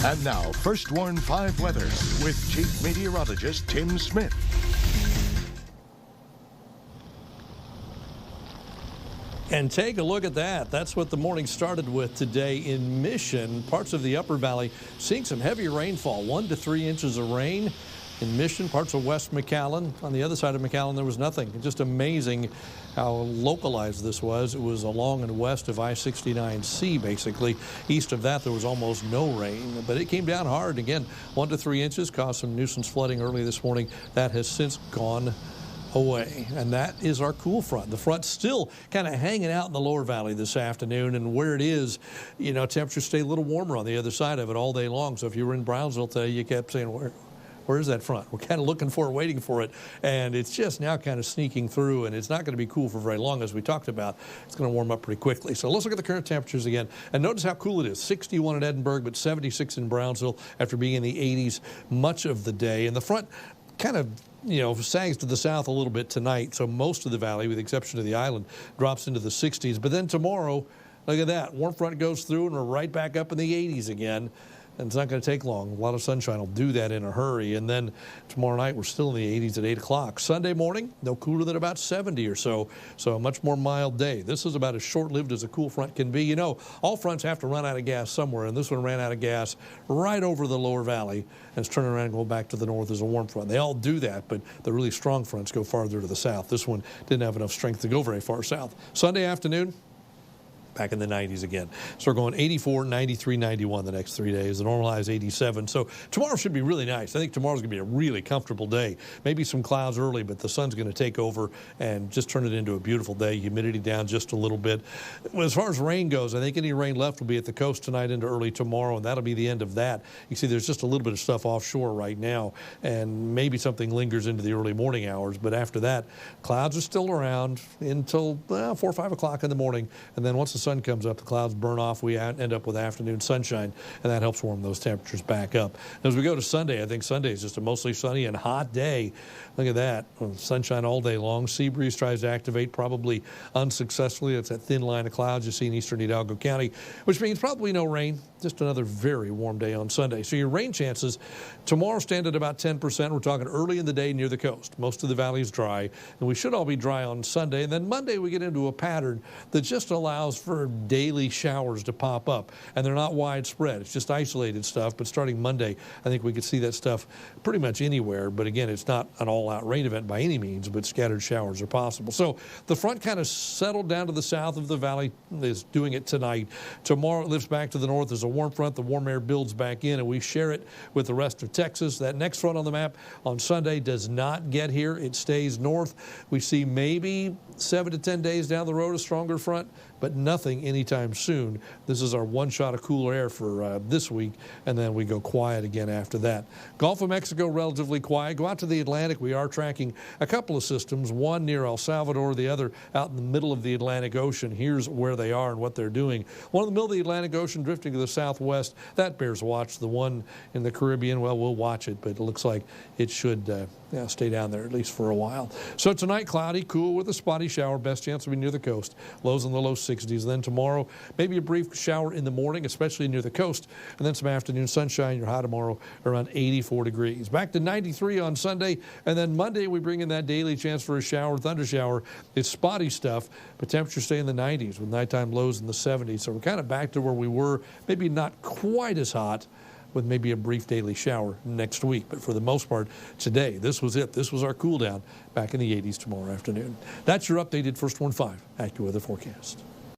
And now, First Warn 5 weather with Chief Meteorologist Tim Smith. And take a look at that. That's what the morning started with today in Mission. Parts of the Upper Valley seeing some heavy rainfall, 1 to 3 inches of rain. In Mission, parts of West McAllen. On the other side of McAllen, there was nothing. Just amazing how localized this was. It was along and west of I-69C, basically. East of that, there was almost no rain, but it came down hard. Again, 1 to 3 inches, caused some nuisance flooding early this morning. That has since gone away, and that is our cool front. The front's still kind of hanging out in the lower valley this afternoon, and where it is, you know, temperatures stay a little warmer on the other side of it all day long. So if you were in Brownsville today, you kept saying, where is that front? We're kind of looking for it, waiting for it, and it's just now kind of sneaking through, and it's not going to be cool for very long, as we talked about. It's going to warm up pretty quickly. So let's look at the current temperatures again, and notice how cool it is. 61 in Edinburgh, but 76 in Brownsville after being in the 80s much of the day. And the front kind of, you know, sags to the south a little bit tonight, so most of the valley, with the exception of the island, drops into the 60s. But then tomorrow, look at that. Warm front goes through, and we're right back up in the 80s again. And it's not going to take long. A lot of sunshine will do that in a hurry. And then tomorrow night, we're still in the 80s at 8 o'clock. Sunday morning, no cooler than about 70 or so. So a much more mild day. This is about as short-lived as a cool front can be. You know, all fronts have to run out of gas somewhere, and this one ran out of gas right over the lower valley and it's turning around and going back to the north as a warm front. They all do that, but the really strong fronts go farther to the south. This one didn't have enough strength to go very far south. Sunday afternoon, back in the 90s again. So we're going 84, 93, 91 the next 3 days. The normalized 87. So tomorrow should be really nice. I think tomorrow's going to be a really comfortable day. Maybe some clouds early, but the sun's going to take over and just turn it into a beautiful day. Humidity down just a little bit. As far as rain goes, I think any rain left will be at the coast tonight into early tomorrow, and that'll be the end of that. You see there's just a little bit of stuff offshore right now, and maybe something lingers into the early morning hours. But after that, clouds are still around until 4 or 5 o'clock in the morning, and then once the sun comes up, the clouds burn off, we end up with afternoon sunshine, and that helps warm those temperatures back up. As we go to Sunday, I think Sunday is just a mostly sunny and hot day. Look at that. Sunshine all day long. Sea breeze tries to activate, probably unsuccessfully. It's that thin line of clouds you see in eastern Hidalgo County, which means probably no rain. Just another very warm day on Sunday. So your rain chances tomorrow stand at about 10%. We're talking early in the day near the coast. Most of the valley is dry, and we should all be dry on Sunday. And then Monday we get into a pattern that just allows for daily showers to pop up, and they're not widespread. It's just isolated stuff, but starting Monday, I think we could see that stuff pretty much anywhere. But again, it's not an all-out rain event by any means, but scattered showers are possible. So the front kind of settled down to the south of the valley, is doing it tonight. Tomorrow it lifts back to the north as a warm front. The warm air builds back in, and we share it with the rest of Texas. That next front on the map on Sunday does not get here. It stays north. We see maybe 7 to 10 days down the road a stronger front, but nothing anytime soon. This is our one shot of cooler air for this week, and then we go quiet again after that. Gulf of Mexico, relatively quiet. Go out to the Atlantic. We are tracking a couple of systems, one near El Salvador, the other out in the middle of the Atlantic Ocean. Here's where they are and what they're doing. One in the middle of the Atlantic Ocean drifting to the southwest. That bears watch. The one in the Caribbean, well, we'll watch it, but it looks like it should stay down there at least for a while. So tonight, cloudy, cool with a spotty shower. Best chance to be near the coast. Lows in the low 60s. Then tomorrow, maybe a brief shower in the morning, especially near the coast, and then some afternoon sunshine. Your high tomorrow around 84 degrees. Back to 93 on Sunday, and then Monday we bring in that daily chance for a shower, thunder shower. It's spotty stuff, but temperatures stay in the 90s with nighttime lows in the 70s. So we're kind of back to where we were, maybe not quite as hot, with maybe a brief daily shower next week. But for the most part, today, this was it. This was our cool down back in the 80s tomorrow afternoon. That's your updated First Warn 5 AccuWeather forecast.